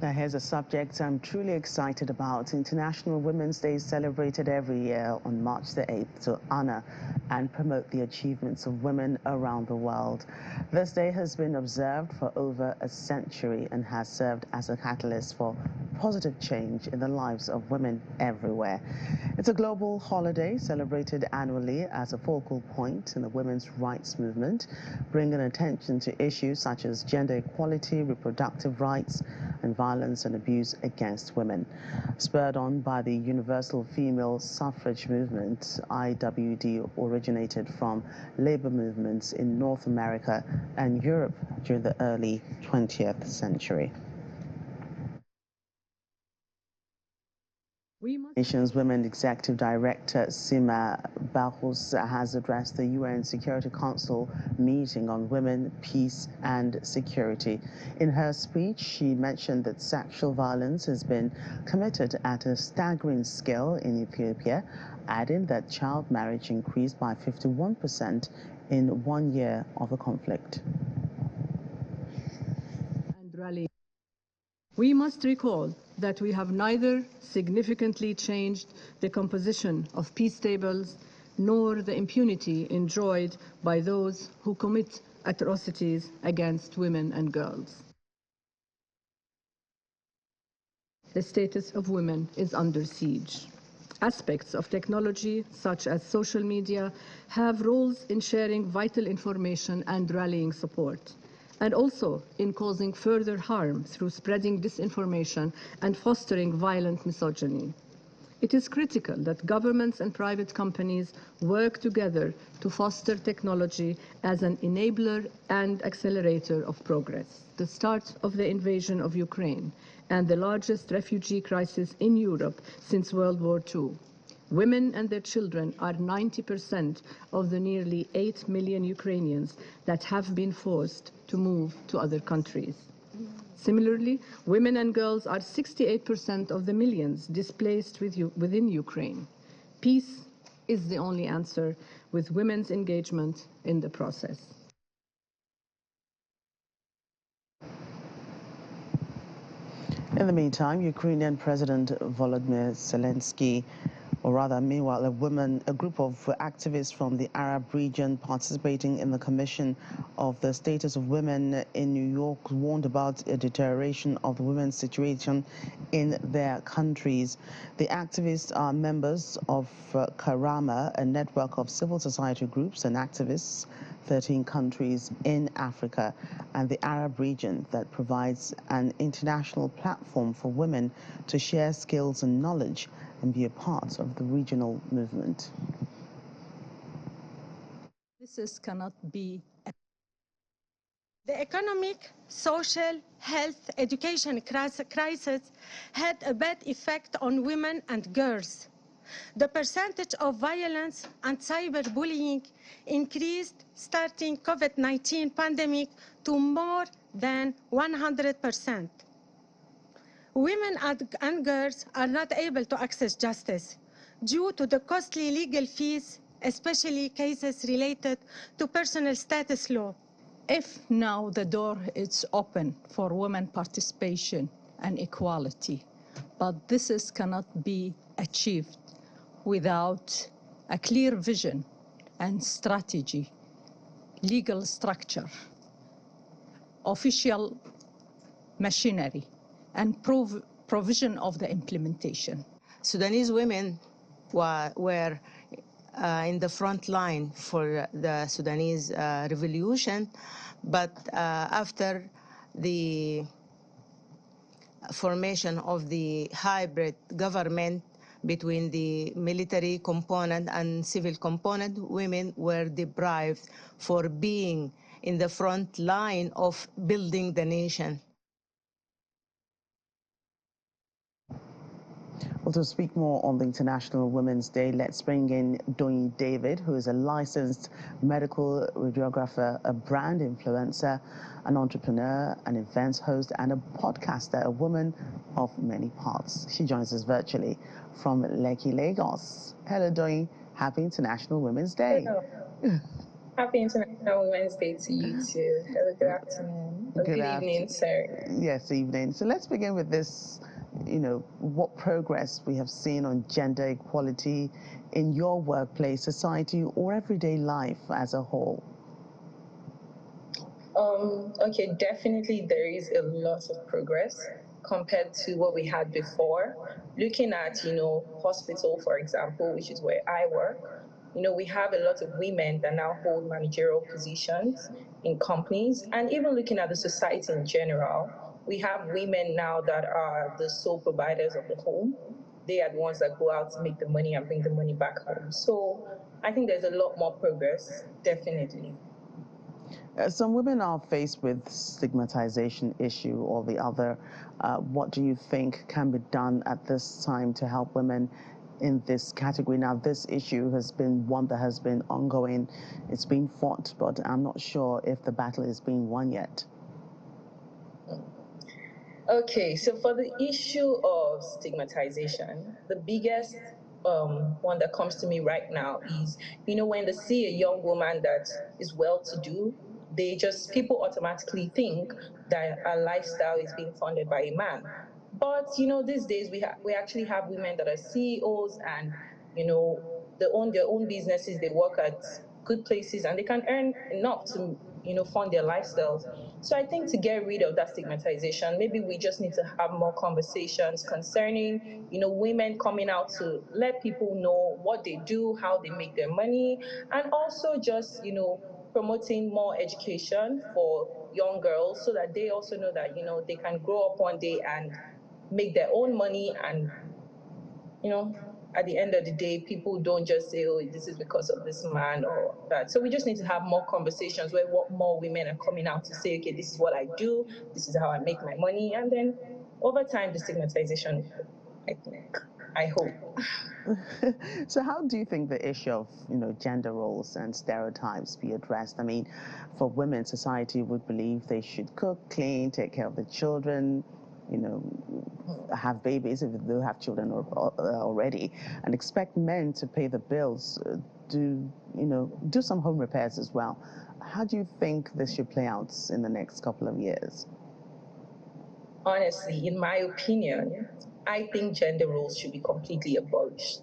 Now here's a subject I'm truly excited about. International Women's Day is celebrated every year on March the 8th to honor and promote the achievements of women around the world. This day has been observed for over a century and has served as a catalyst for positive change in the lives of women everywhere. It's a global holiday celebrated annually as a focal point in the women's rights movement, bringing attention to issues such as gender equality, reproductive rights, and violence and abuse against women. Spurred on by the Universal Female Suffrage Movement, IWD originated from labor movements in North America and Europe during the early 20th century. Nations Women Executive Director Sima Bahous has addressed the UN Security Council meeting on women, peace and security. In her speech, she mentioned that sexual violence has been committed at a staggering scale in Ethiopia, adding that child marriage increased by 51% in 1 year of the conflict. We must recall that we have neither significantly changed the composition of peace tables nor the impunity enjoyed by those who commit atrocities against women and girls. The status of women is under siege. Aspects of technology, such as social media, have roles in sharing vital information and rallying support, and also in causing further harm through spreading disinformation and fostering violent misogyny. It is critical that governments and private companies work together to foster technology as an enabler and accelerator of progress. The start of the invasion of Ukraine and the largest refugee crisis in Europe since World War II. Women and their children are 90% of the nearly 8 million Ukrainians that have been forced to move to other countries. Similarly, women and girls are 68% of the millions displaced within Ukraine. Peace is the only answer, with women's engagement in the process. In the meantime, Ukrainian President Volodymyr Zelensky, or rather, meanwhile, a group of activists from the Arab region participating in the Commission of the Status of Women in New York warned about a deterioration of the women's situation in their countries. The activists are members of Karama, a network of civil society groups and activists, 13 countries in Africa and the Arab region, that provides an international platform for women to share skills and knowledge and be a part of the regional movement. This cannot be. The economic, social, health, education crisis had a bad effect on women and girls. The percentage of violence and cyberbullying increased starting COVID-19 pandemic to more than 100%. Women and girls are not able to access justice due to the costly legal fees, especially cases related to personal status law. If now the door is open for women participation and equality, but this cannot be achieved without a clear vision and strategy, legal structure, official machinery, and provision of the implementation. Sudanese women were in the front line for the Sudanese revolution, but after the formation of the hybrid government between the military component and civil component, women were deprived for being in the front line of building the nation. Well, to speak more on the International Women's Day, let's bring in Doyin David, who is a licensed medical radiographer, a brand influencer, an entrepreneur, an events host, and a podcaster, a woman of many parts. She joins us virtually from Lekki, Lagos. Hello, Doyin. Happy International Women's Day. Hello. Happy International Women's Day to you too. Hello, good afternoon. Good evening, sir. Yes, evening. So let's begin with this, what progress we have seen on gender equality in your workplace, society, or everyday life as a whole. Okay, definitely there is a lot of progress compared to what we had before. Looking at, hospital, for example, which is where I work, we have a lot of women that now hold managerial positions in companies. And even looking at the society in general, we have women now that are the sole providers of the home. They are the ones that go out to make the money and bring the money back home. So I think there's a lot more progress, definitely. Some women are faced with stigmatization issue or the other. What do you think can be done at this time to help women in this category? Now, this issue has been one that has been ongoing. It's been fought, but I'm not sure if the battle is being won yet. Okay, so for the issue of stigmatization, the biggest one that comes to me right now is, when they see a young woman that is well-to-do, people automatically think that her lifestyle is being funded by a man. But, these days we actually have women that are CEOs and, they own their own businesses, they work at good places, and they can earn enough to, fund their lifestyles. So I think to get rid of that stigmatization, maybe we just need to have more conversations concerning, women coming out to let people know what they do, how they make their money, and also just, promoting more education for young girls so that they also know that, they can grow up one day and make their own money. And, at the end of the day, people don't just say, oh, this is because of this man or that. So we just need to have more conversations where more women are coming out to say, okay, this is what I do, this is how I make my money. And then over time, the stigmatization, I hope. So how do you think the issue of, gender roles and stereotypes be addressed? I mean, for women, society would believe they should cook, clean, take care of the children, have babies if they have children already, and expect men to pay the bills, do some home repairs as well. How do you think this should play out in the next couple of years? Honestly, in my opinion, I think gender roles should be completely abolished.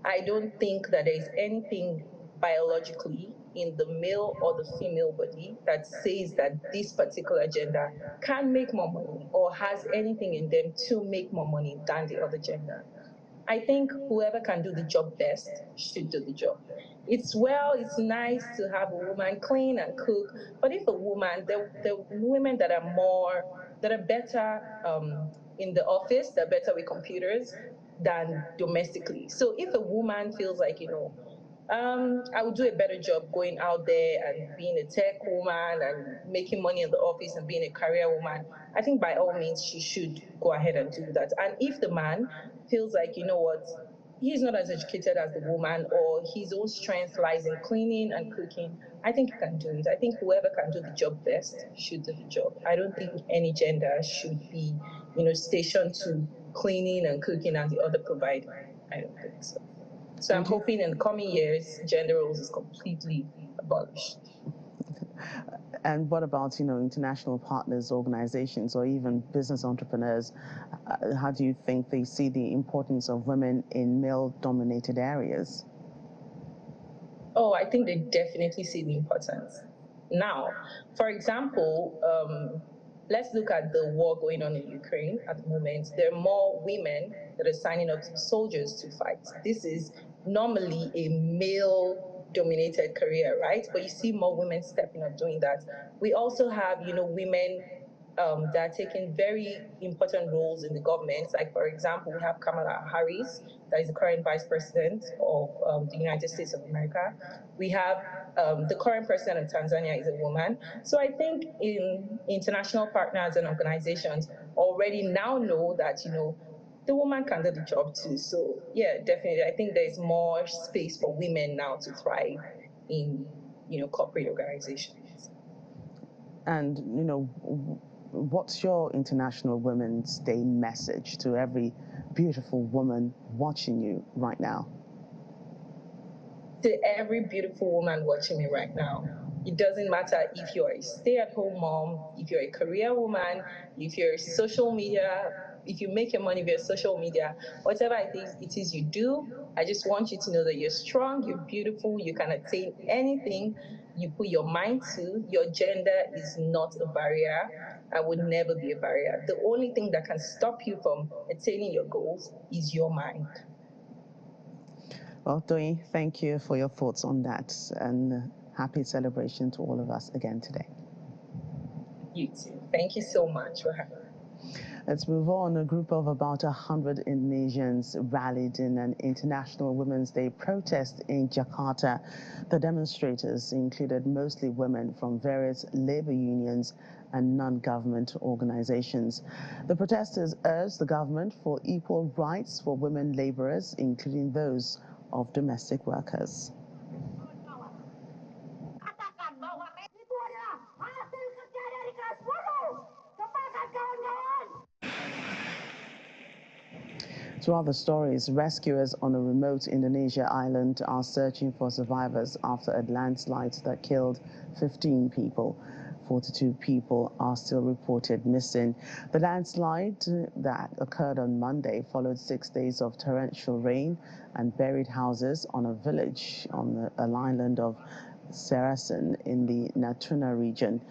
I don't think that there is anything biologically in the male or the female body that says that this particular gender can make more money or has anything in them to make more money than the other gender. I think whoever can do the job best should do the job. It's nice to have a woman clean and cook, but if a woman, the women that are better in the office, they're better with computers than domestically. So if a woman feels like, I would do a better job going out there and being a tech woman and making money in the office and being a career woman, I think by all means she should go ahead and do that. And if the man feels like, he's not as educated as the woman or his own strength lies in cleaning and cooking, I think he can do it. I think whoever can do the job best should do the job. I don't think any gender should be, stationed to cleaning and cooking and the other provider. I don't think so. So I'm hoping in the coming years, gender roles is completely abolished. And what about, international partners, organizations, or even business entrepreneurs? How do you think they see the importance of women in male-dominated areas? Oh, I think they definitely see the importance. Now, for example, let's look at the war going on in Ukraine at the moment. There are more women that are signing up to be soldiers to fight. This is normally a male-dominated career, right? But you see more women stepping up doing that. We also have, women that are taking very important roles in the government. Like, for example, we have Kamala Harris, that is the current Vice President of the United States of America. We have the current President of Tanzania is a woman. So I think in international partners and organizations already now know that, the woman can do the job too. So yeah, definitely. I think there's more space for women now to thrive in, corporate organizations. And, what's your International Women's Day message to every beautiful woman watching you right now? To every beautiful woman watching me right now, It doesn't matter if you're a stay-at-home mom, if you're a career woman, if you're social media, if you make your money via social media, whatever it is you do, I just want you to know that you're strong, you're beautiful, you can attain anything you put your mind to. Your gender is not a barrier and would never be a barrier. The only thing that can stop you from attaining your goals is your mind. Well, Doi, thank you for your thoughts on that, and happy celebration to all of us again today. You too. Thank you so much for having me. Let's move on. A group of about 100 Indonesians rallied in an International Women's Day protest in Jakarta. The demonstrators included mostly women from various labor unions and non-government organizations. The protesters urged the government for equal rights for women laborers, including those of domestic workers. To other stories, rescuers on a remote Indonesia island are searching for survivors after a landslide that killed 15 people. 42 people are still reported missing. The landslide that occurred on Monday followed 6 days of torrential rain and buried houses on a village on an island of Serasan in the Natuna region.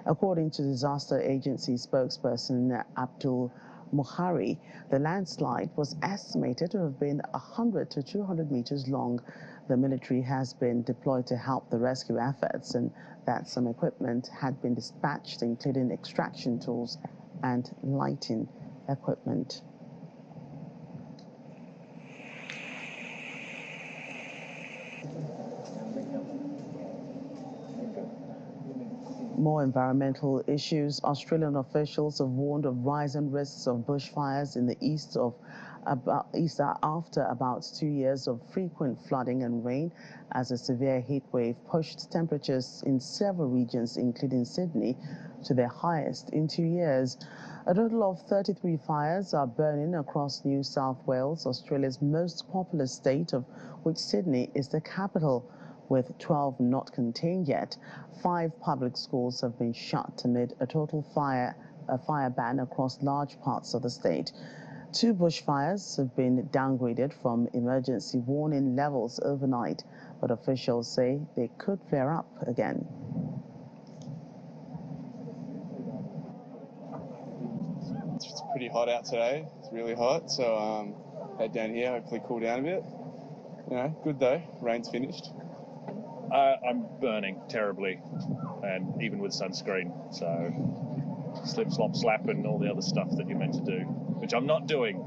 According to disaster agency spokesperson Abdul Muhari, the landslide was estimated to have been 100 to 200 meters long. The military has been deployed to help the rescue efforts, and that some equipment had been dispatched, including extraction tools and lighting equipment. More environmental issues. Australian officials have warned of rising risks of bushfires in the east after about 2 years of frequent flooding and rain, as a severe heat wave pushed temperatures in several regions, including Sydney, to their highest in 2 years. A total of 33 fires are burning across New South Wales, Australia's most populous state, of which Sydney is the capital. With 12 not contained yet, 5 public schools have been shut amid a total fire ban across large parts of the state. 2 bushfires have been downgraded from emergency warning levels overnight, but officials say they could flare up again. It's pretty hot out today. It's really hot, so head down here, hopefully cool down a bit. You know, good though. Rain's finished. I'm burning terribly, and even with sunscreen, so slip, slop, slap, and all the other stuff that you're meant to do, which I'm not doing.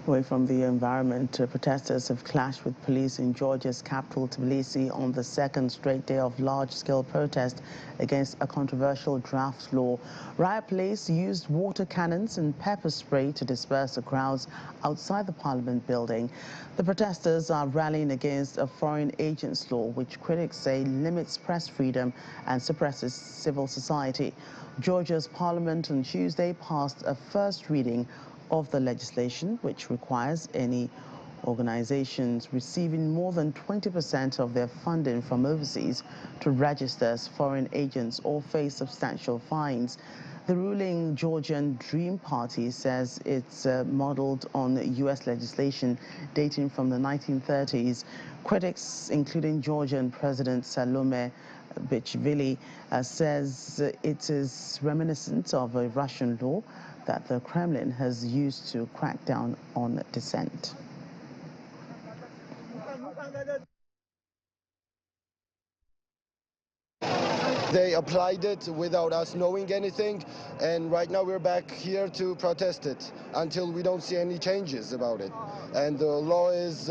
Away from the environment, protesters have clashed with police in Georgia's capital, Tbilisi, on the second straight day of large-scale protest against a controversial draft law. Riot police used water cannons and pepper spray to disperse the crowds outside the parliament building. The protesters are rallying against a foreign agents law, which critics say limits press freedom and suppresses civil society. Georgia's parliament on Tuesday passed a first reading of the legislation, which requires any organizations receiving more than 20% of their funding from overseas to register as foreign agents or face substantial fines. The ruling Georgian Dream Party says it's modeled on U.S. legislation dating from the 1930s. Critics, including Georgian President Salome Bichvili, says it is reminiscent of a Russian law that the Kremlin has used to crack down on dissent. They applied it without us knowing anything, and right now we're back here to protest it until we don't see any changes about it. And the law is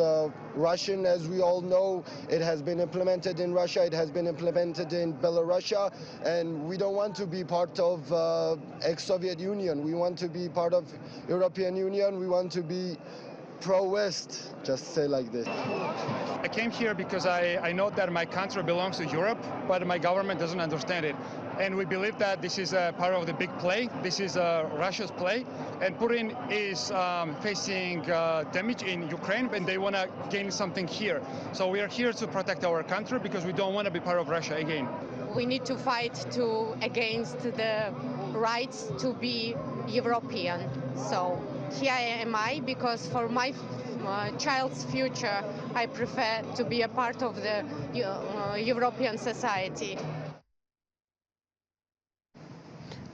Russian, as we all know. It has been implemented in Russia, it has been implemented in Belarus, and we don't want to be part of ex-Soviet Union. We want to be part of European Union. We want to be pro-West, just say like this. I came here because I know that my country belongs to Europe, but my government doesn't understand it. And we believe that this is a part of the big play. This is Russia's play. And Putin is facing damage in Ukraine, and they want to gain something here. So we are here to protect our country because we don't want to be part of Russia again. We need to fight against the rights to be European. So here am I, because for my child's future, I prefer to be a part of the European society.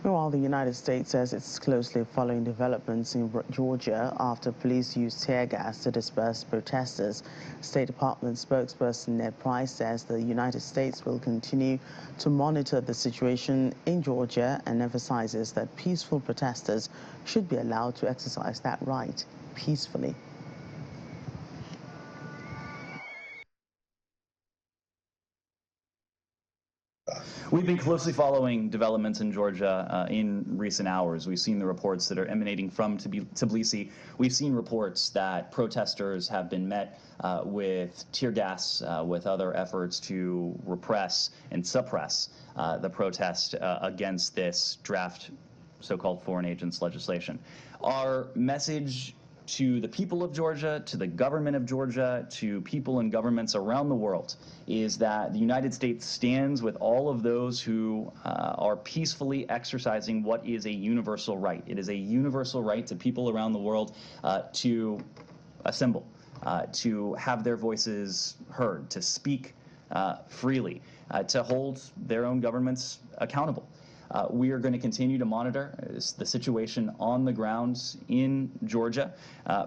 Meanwhile, the United States says it's closely following developments in Georgia after police used tear gas to disperse protesters. State Department spokesperson Ned Price says the United States will continue to monitor the situation in Georgia and emphasizes that peaceful protesters should be allowed to exercise that right peacefully. We've been closely following developments in Georgia in recent hours. We've seen the reports that are emanating from Tbilisi. We've seen reports that protesters have been met with tear gas, with other efforts to repress and suppress the protest against this draft so-called foreign agents legislation. Our message to the people of Georgia, to the government of Georgia, to people and governments around the world is that the United States stands with all of those who are peacefully exercising what is a universal right. It is a universal right to people around the world to assemble, to have their voices heard, to speak freely, to hold their own governments accountable. We are going to continue to monitor the situation on the ground in Georgia,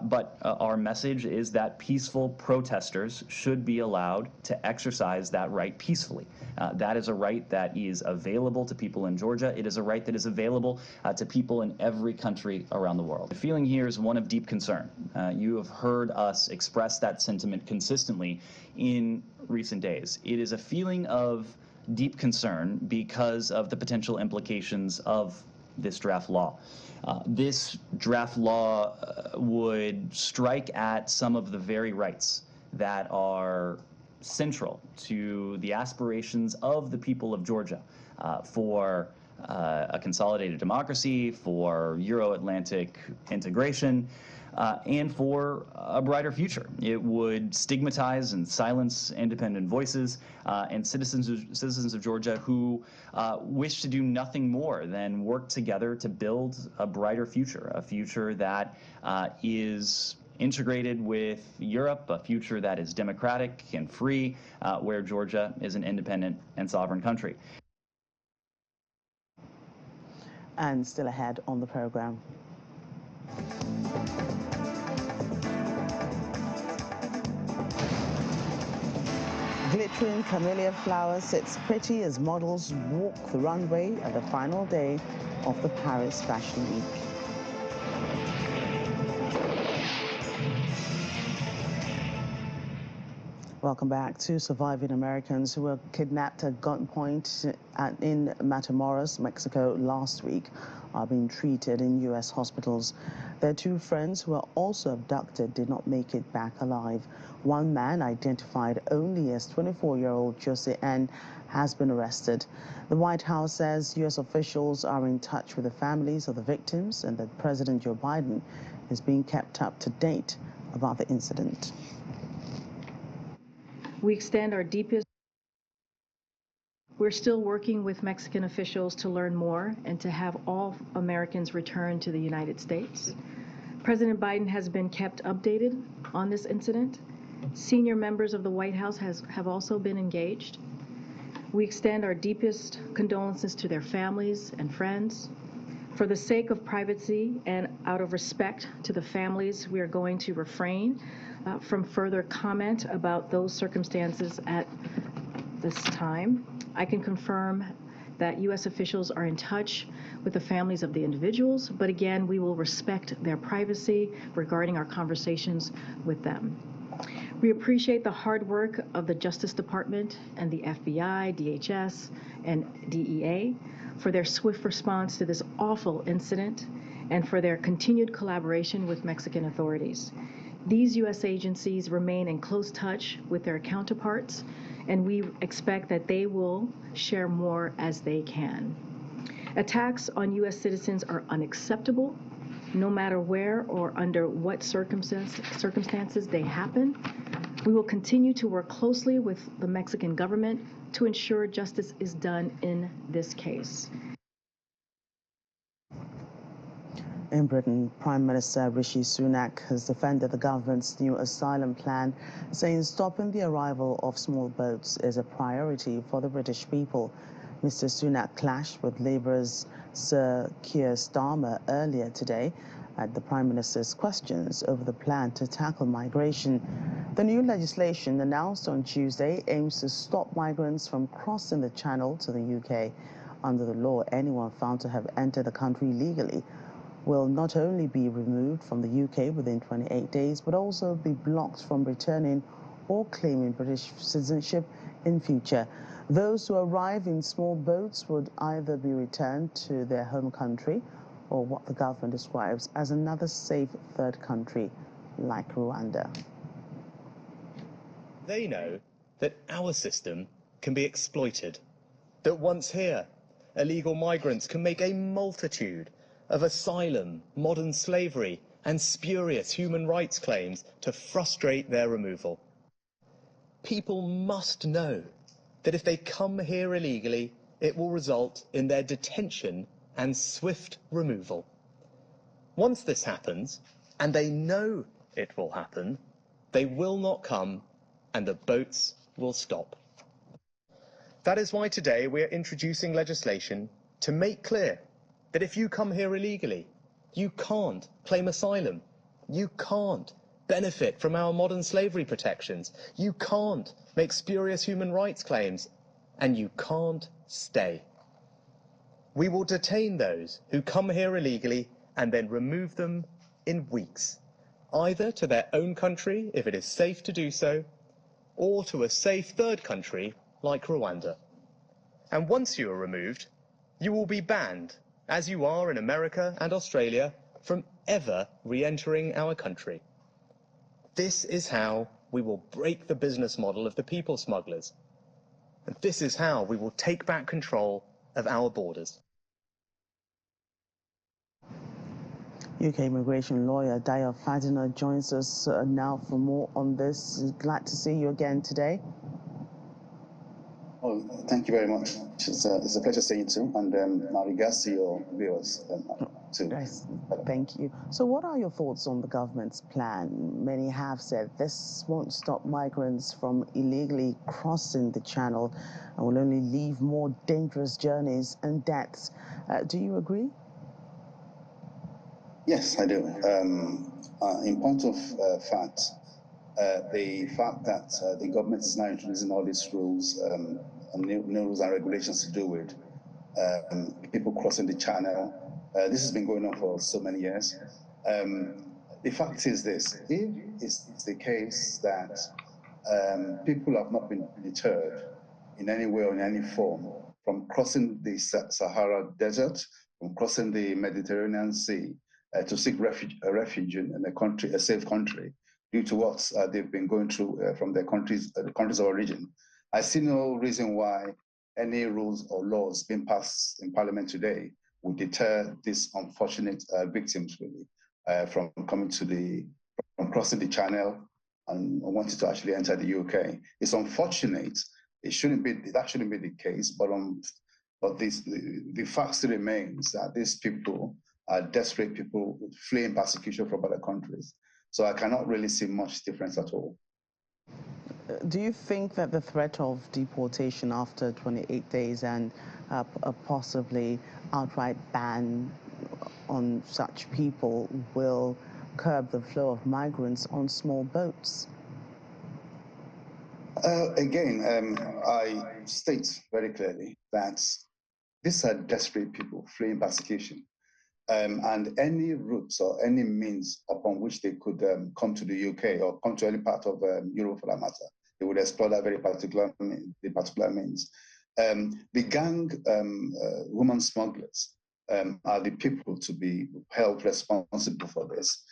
but our message is that peaceful protesters should be allowed to exercise that right peacefully. That is a right that is available to people in Georgia. It is a right that is available to people in every country around the world. The feeling here is one of deep concern. You have heard us express that sentiment consistently in recent days. It is a feeling of deep concern because of the potential implications of this draft law. This draft law would strike at some of the very rights that are central to the aspirations of the people of Georgia for a consolidated democracy, for Euro-Atlantic integration, and for a brighter future. It would stigmatize and silence independent voices and citizens of Georgia who wish to do nothing more than work together to build a brighter future, a future that is integrated with Europe, a future that is democratic and free, where Georgia is an independent and sovereign country. And still ahead on the program. Glittering camellia flowers sits pretty as models walk the runway at the final day of the Paris Fashion Week. Welcome back. Two surviving Americans who were kidnapped at gunpoint in Matamoros, Mexico last week are being treated in U.S. hospitals. Their two friends who were also abducted did not make it back alive. One man, identified only as 24-year-old Jose N., has been arrested. The White House says U.S. officials are in touch with the families of the victims and that President Joe Biden is being kept up to date about the incident. We extend our deepest. We're still working with Mexican officials to learn more and to have all Americans return to the United States. President Biden has been kept updated on this incident. Senior members of the White House have also been engaged. We extend our deepest condolences to their families and friends. For the sake of privacy and out of respect to the families, we are going to refrain from further comment about those circumstances at this time. I can confirm that U.S. officials are in touch with the families of the individuals, but again, we will respect their privacy regarding our conversations with them. We appreciate the hard work of the Justice Department and the FBI, DHS, and DEA for their swift response to this awful incident and for their continued collaboration with Mexican authorities. These U.S. agencies remain in close touch with their counterparts, and we expect that they will share more as they can. Attacks on U.S. citizens are unacceptable, no matter where or under what circumstances they happen. We will continue to work closely with the Mexican government to ensure justice is done in this case. In Britain, Prime Minister Rishi Sunak has defended the government's new asylum plan, saying stopping the arrival of small boats is a priority for the British people. Mr. Sunak clashed with Labour's Sir Keir Starmer earlier today at the Prime Minister's questions over the plan to tackle migration. The new legislation announced on Tuesday aims to stop migrants from crossing the Channel to the UK. Under the law, anyone found to have entered the country illegally will not only be removed from the UK within 28 days, but also be blocked from returning or claiming British citizenship in future. Those who arrive in small boats would either be returned to their home country or what the government describes as another safe third country, like Rwanda. They know that our system can be exploited, that once here, illegal migrants can make a multitude of asylum, modern slavery, and spurious human rights claims to frustrate their removal. People must know that if they come here illegally, it will result in their detention and swift removal. Once this happens, and they know it will happen, they will not come and the boats will stop. That is why today we are introducing legislation to make clear that if you come here illegally, you can't claim asylum, you can't benefit from our modern slavery protections, you can't make spurious human rights claims, and you can't stay. We will detain those who come here illegally and then remove them in weeks, either to their own country if it is safe to do so, or to a safe third country like Rwanda. And once you are removed, you will be banned, as you are in America and Australia, from ever re-entering our country. This is how we will break the business model of the people smugglers. And this is how we will take back control of our borders. UK immigration lawyer Dayo Fadina joins us now for more on this. Glad to see you again today. Oh, thank you very much. It's a pleasure seeing you too, and my regards to your viewers too. Yes, thank you. So what are your thoughts on the government's plan? Many have said this won't stop migrants from illegally crossing the Channel and will only leave more dangerous journeys and deaths. Do you agree? Yes, I do. In point of fact, the fact that the government is now introducing all these rules, and new rules and regulations to do with people crossing the Channel, this has been going on for so many years. The fact is this: if it's the case that people have not been deterred in any way or in any form from crossing the Sahara Desert, from crossing the Mediterranean Sea to seek refuge in a country, a safe country, due to what they've been going through from their countries, the countries of origin, I see no reason why any rules or laws being passed in Parliament today would deter these unfortunate victims really from crossing the Channel and wanting to actually enter the UK. It's unfortunate. That shouldn't be the case. But the fact still remains that these people are desperate people fleeing persecution from other countries. So I cannot really see much difference at all. Do you think that the threat of deportation after 28 days and a possibly outright ban on such people will curb the flow of migrants on small boats? Again, I state very clearly that these are desperate people fleeing persecution. And any routes or any means upon which they could come to the UK or come to any part of Europe for that matter, they would explore that very particular means. The gang woman smugglers are the people to be held responsible for this.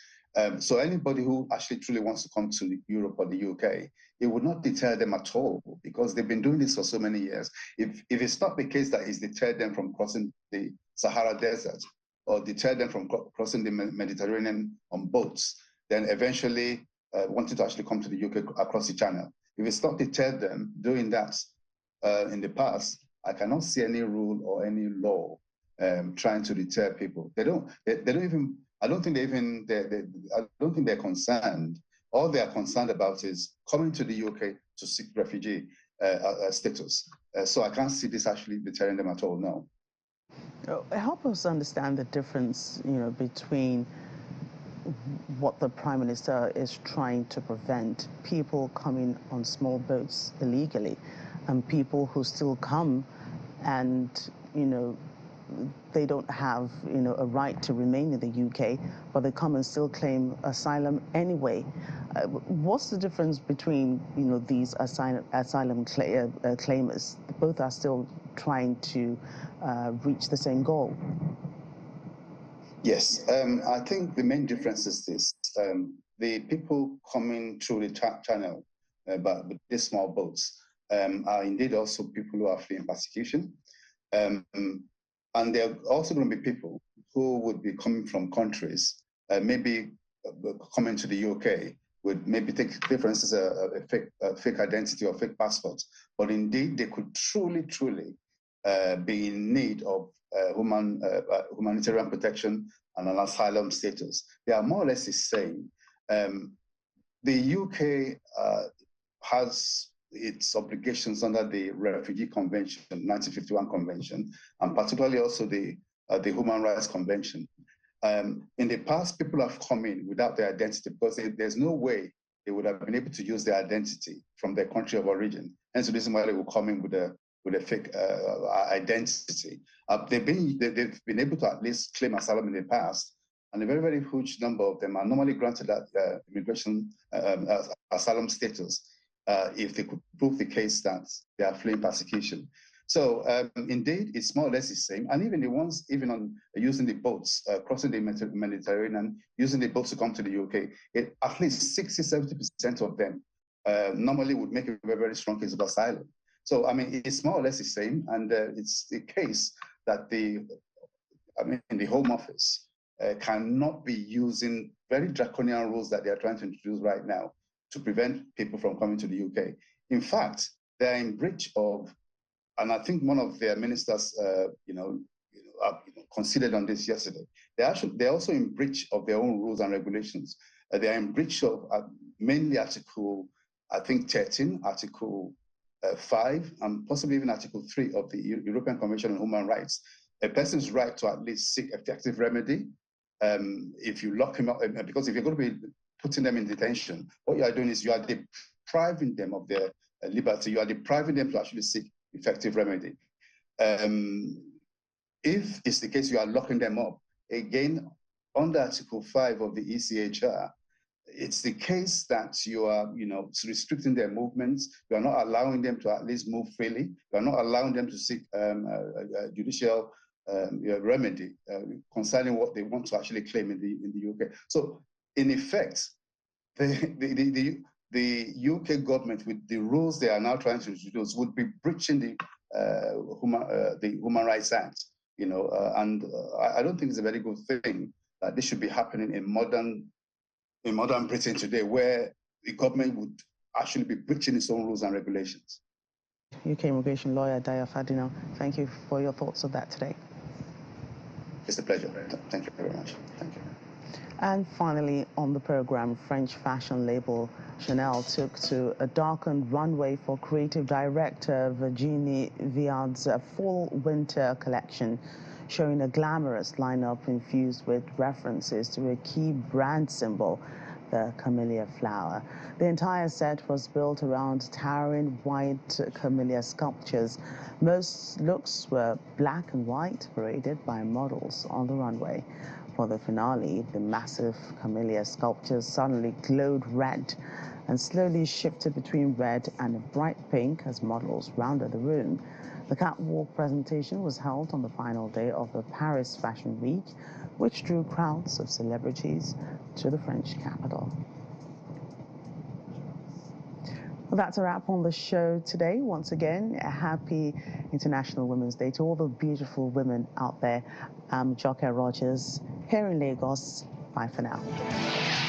So anybody who actually truly wants to come to Europe or the UK, it would not deter them at all, because they've been doing this for so many years. If it's not the case that it's deterred them from crossing the Sahara Desert or deterred them from crossing the Mediterranean on boats, then eventually wanting to actually come to the UK across the channel. If it's not deterred them doing that in the past, I cannot see any rule or any law trying to deter people. They don't even. I don't think they're concerned. All they are concerned about is coming to the UK to seek refugee status. So I can't see this actually deterring them at all. No. Help us understand the difference, between what the Prime Minister is trying to prevent, people coming on small boats illegally, and people who still come and, they don't have, a right to remain in the UK, but they come and still claim asylum anyway. What's the difference between, these asylum claimers? Both are still trying to reach the same goal. Yes, I think the main difference is this. The people coming through the channel, but with these small boats, are indeed also people who are fleeing persecution. And there are also going to be people who would be coming from countries, maybe coming to the UK, would maybe take, for instance, a fake identity or fake passport. But indeed, they could truly be in need of humanitarian protection and an asylum status. They are more or less the same. The UK has its obligations under the Refugee Convention, 1951 Convention, and particularly also the Human Rights Convention. In the past, people have come in without their identity because there's no way they would have been able to use their identity from their country of origin. Hence the reason why they will come in with a fake identity. They've been able to at least claim asylum in the past, and a very, very huge number of them are normally granted that immigration asylum status if they could prove the case that they are fleeing persecution. So indeed, it's more or less the same. And even the ones on using the boats, crossing the Mediterranean, using the boats to come to the UK, at least 60–70% of them normally would make a very, very strong case of asylum. So, I mean, it's more or less the same. And it's the case that the Home Office cannot be using very draconian rules that they are trying to introduce right now to prevent people from coming to the UK. In fact, they're in breach of, and I think one of their ministers, considered on this yesterday. They're also in breach of their own rules and regulations. They are in breach of mainly Article, I think 13, Article 5, and possibly even Article 3 of the European Convention on Human Rights. A person's right to at least seek effective remedy if you lock him up, because if you're going to be putting them in detention, what you are doing is you are depriving them of their liberty. You are depriving them to actually seek effective remedy. If it's the case you are locking them up, again, under Article 5 of the ECHR, it's the case that you are, restricting their movements. You are not allowing them to at least move freely. You are not allowing them to seek judicial remedy concerning what they want to actually claim in the UK. So, in effect, the UK government, with the rules they are now trying to introduce, would be breaching the Human Rights Act. And I don't think it's a very good thing that this should be happening in modern Britain today, where the government would actually be breaching its own rules and regulations. UK immigration lawyer Daya Fadina, thank you for your thoughts on that today. It's a pleasure. Thank you very much. Thank you. And finally, on the program, French fashion label Chanel took to a darkened runway for creative director Virginie Viard's fall-winter collection, showing a glamorous lineup infused with references to a key brand symbol, the camellia flower. The entire set was built around towering white camellia sculptures. Most looks were black and white, paraded by models on the runway. For the finale, the massive camellia sculptures suddenly glowed red and slowly shifted between red and a bright pink as models rounded the room. The catwalk presentation was held on the final day of the Paris Fashion Week, which drew crowds of celebrities to the French capital. Well, that's a wrap on the show today. Once again, a happy International Women's Day to all the beautiful women out there. I'm Joke Rogers here in Lagos. Bye for now.